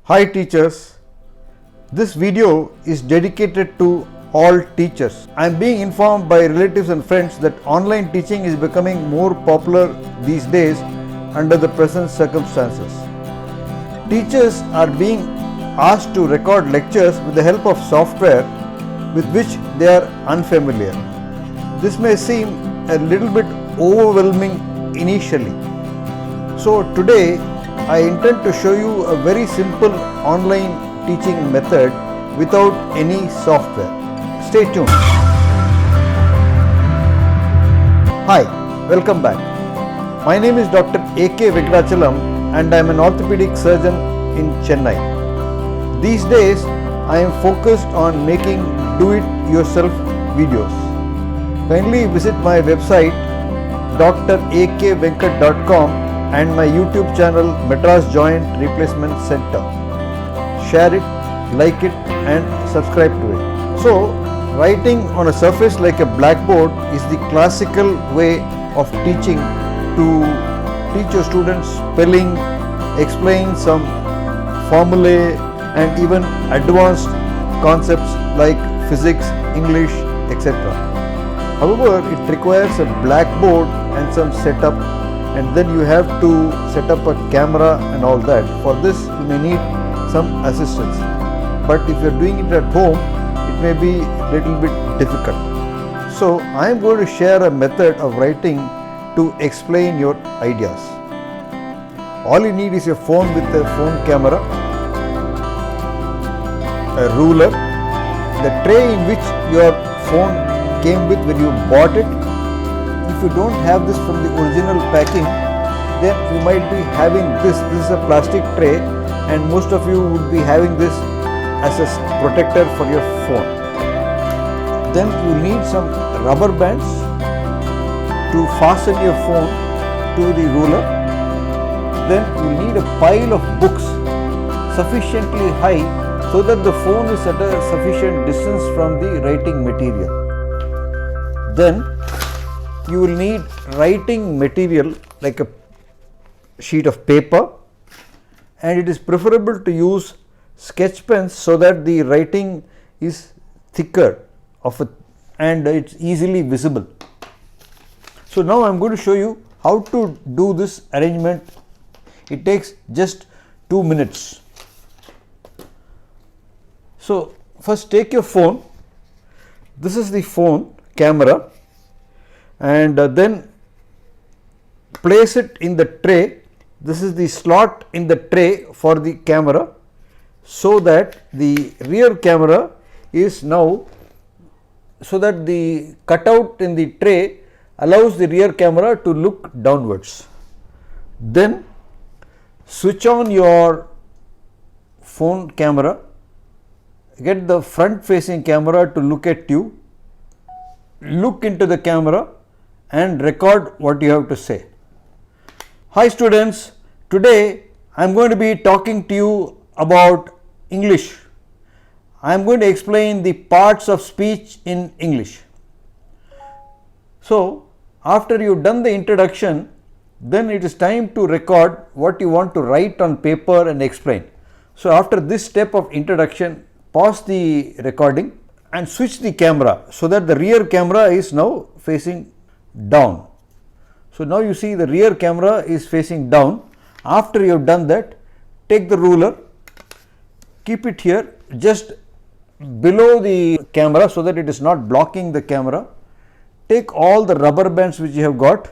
Hi teachers, this video is dedicated to all teachers. I am being informed by relatives and friends that online teaching is becoming more popular these days under the present circumstances. Teachers are being asked to record lectures with the help of software with which they are unfamiliar. This may seem a little bit overwhelming initially. So today I intend to show you a very simple online teaching method without any software. Stay tuned. Hi, welcome back. My name is Dr. A.K. Venkatachalam and I am an orthopedic surgeon in Chennai. These days I am focused on making do-it-yourself videos. Kindly visit my website drakvenkat.com and my YouTube channel Madras Joint Replacement Center. Share it, like it and subscribe to it. So, writing on a surface like a blackboard is the classical way of teaching to teach your students spelling, explain some formulae and even advanced concepts like physics, English, etc. However, it requires a blackboard and some setup, and then you have to set up a camera and all that. For this you may need some assistance, but if you are doing it at home it may be a little bit difficult. So I am going to share a method of writing to explain your ideas. All you need is a phone with a phone camera, a ruler, the tray in which your phone came with when you bought it. If you don't have this from the original packing, then you might be having this. This is a plastic tray and most of you would be having this as a protector for your phone. Then you need some rubber bands to fasten your phone to the ruler. Then you need a pile of books sufficiently high so that the phone is at a sufficient distance from the writing material. Then you will need writing material like a sheet of paper, and it is preferable to use sketch pens so that the writing is thicker and it's easily visible. So now I am going to show you how to do this arrangement. It takes just 2 minutes. So first take your phone. This is the phone camera, and then place it in the tray. This is the slot in the tray for the camera, so that the rear camera is now, so that the cutout in the tray allows the rear camera to look downwards. Then switch on your phone camera, get the front facing camera to look at you, look into the camera and record what you have to say. Hi students, today I am going to be talking to you about English. I am going to explain the parts of speech in English. So after you have done the introduction, then it is time to record what you want to write on paper and explain. So after this step of introduction, pause the recording and switch the camera so that the rear camera is now facing down. So now you see the rear camera is facing down. After you have done that, take the ruler, keep it here just below the camera so that it is not blocking the camera. Take all the rubber bands which you have got,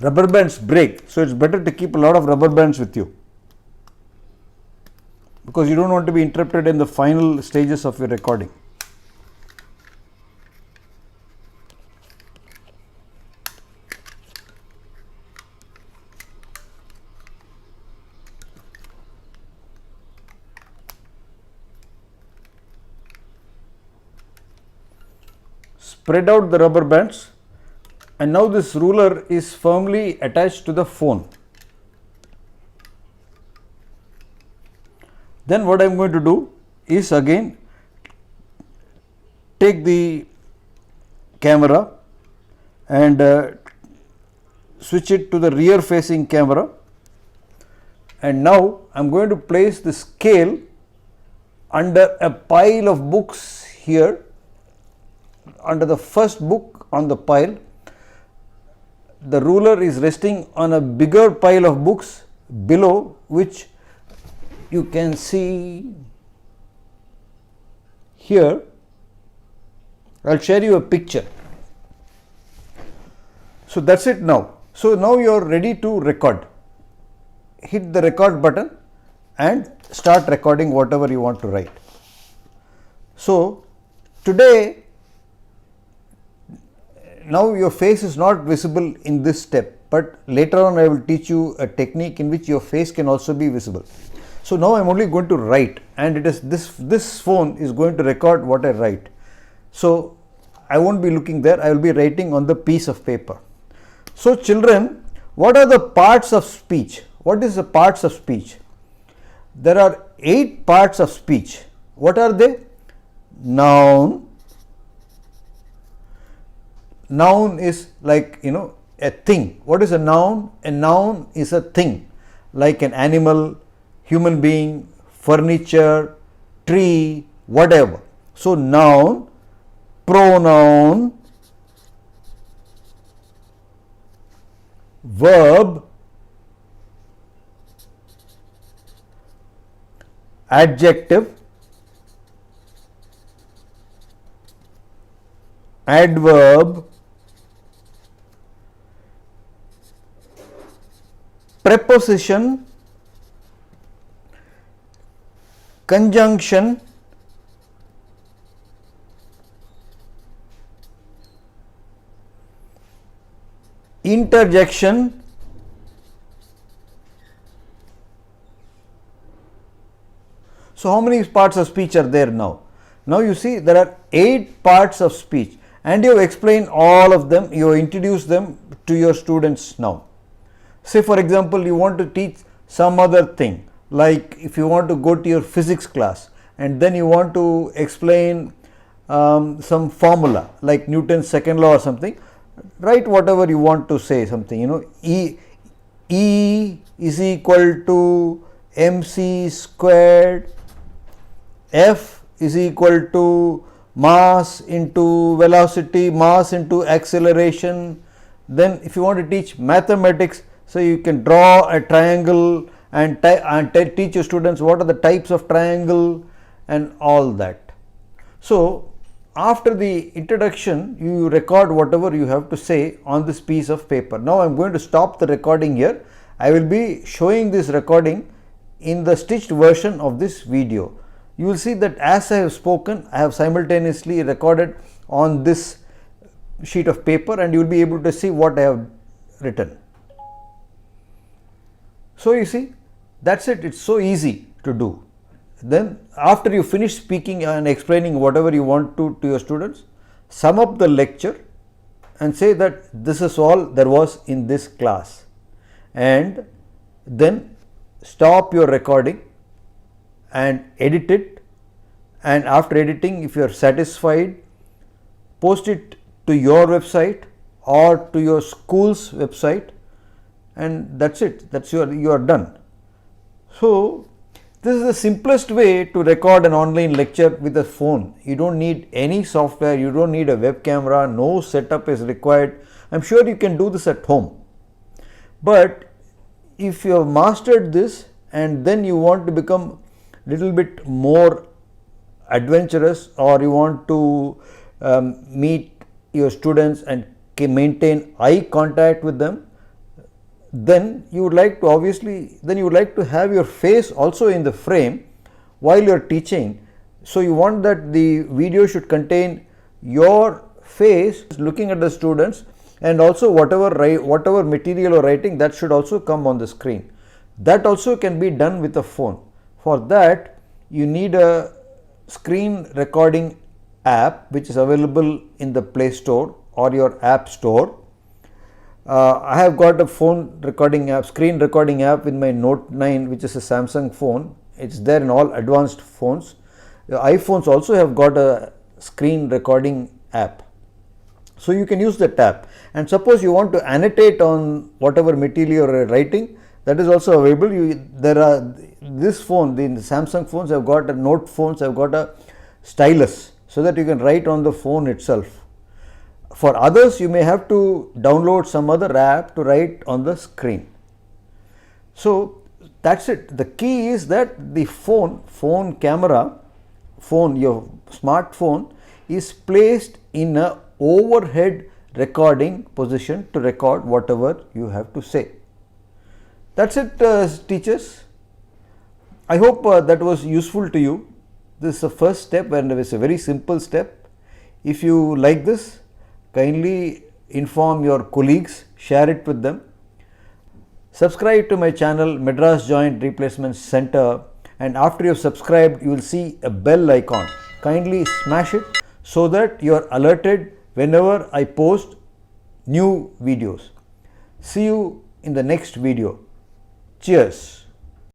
rubber bands break, so it's better to keep a lot of rubber bands with you because you don't want to be interrupted in the final stages of your recording. spread out the rubber bands, and now this ruler is firmly attached to the phone. Then what I am going to do is again take the camera and switch it to the rear facing camera, and now I am going to place the scale under a pile of books here, under the first book on the pile. The ruler is resting on a bigger pile of books below, which you can see here. I will share you a picture. So that's it now. So now you are ready to record. Hit the record button and start recording whatever you want to write. So today, now your face is not visible in this step, but later on I will teach you a technique in which your face can also be visible. So now I am only going to write, and it is this phone is going to record what I write. So I won't be looking there, I will be writing on the piece of paper. So children, what are the parts of speech? What is the parts of speech? There are 8 parts of speech. What are they? Noun. Noun is like, a thing. What is a noun? A noun is a thing, like an animal, human being, furniture, tree, whatever. So noun, pronoun, verb, adjective, adverb, preposition, conjunction, interjection, so how many parts of speech are there now? Now you see there are 8 parts of speech, and you have explained all of them, you have introduced them to your students now. Say for example, you want to teach some other thing, like if you want to go to your physics class and then you want to explain some formula like Newton's second law or something, write whatever you want to say, something, E is equal to mc squared, F is equal to mass into velocity, mass into acceleration. Then if you want to teach mathematics, so you can draw a triangle and teach your students what are the types of triangle and all that. So after the introduction, you record whatever you have to say on this piece of paper. Now I am going to stop the recording here. I will be showing this recording in the stitched version of this video. You will see that as I have spoken, I have simultaneously recorded on this sheet of paper, and you will be able to see what I have written. So you see, that's it. It's so easy to do. Then after you finish speaking and explaining whatever you want to your students, sum up the lecture and say that this is all there was in this class, and then stop your recording and edit it, and after editing, if you are satisfied, post it to your website or to your school's website, and that's it. That's you are done. So this is the simplest way to record an online lecture with a phone. You don't need any software, you don't need a web camera, no setup is required. I'm sure you can do this at home. But if you have mastered this and then you want to become little bit more adventurous, or you want to meet your students and maintain eye contact with them, then you would like to have your face also in the frame while you are teaching. So you want that the video should contain your face looking at the students, and also whatever material you are writing, that should also come on the screen. That also can be done with a phone. For that you need a screen recording app which is available in the Play Store or your App Store. I have got a phone recording app, screen recording app in my Note 9, which is a Samsung phone. It's there in all advanced phones. The iPhones also have got a screen recording app. So you can use that app. And suppose you want to annotate on whatever material you are writing, that is also available. This phone, the Samsung phones have got a Note phones have got a stylus so that you can write on the phone itself. For others, you may have to download some other app to write on the screen. So that's it. The key is that the phone camera, your smartphone is placed in a overhead recording position to record whatever you have to say. That's it, teachers. I hope that was useful to you. This is the first step and it's a very simple step. If you like this, kindly inform your colleagues, share it with them. Subscribe to my channel Madras Joint Replacement Center, and after you have subscribed you will see a bell icon. Kindly smash it so that you are alerted whenever I post new videos. See you in the next video. Cheers.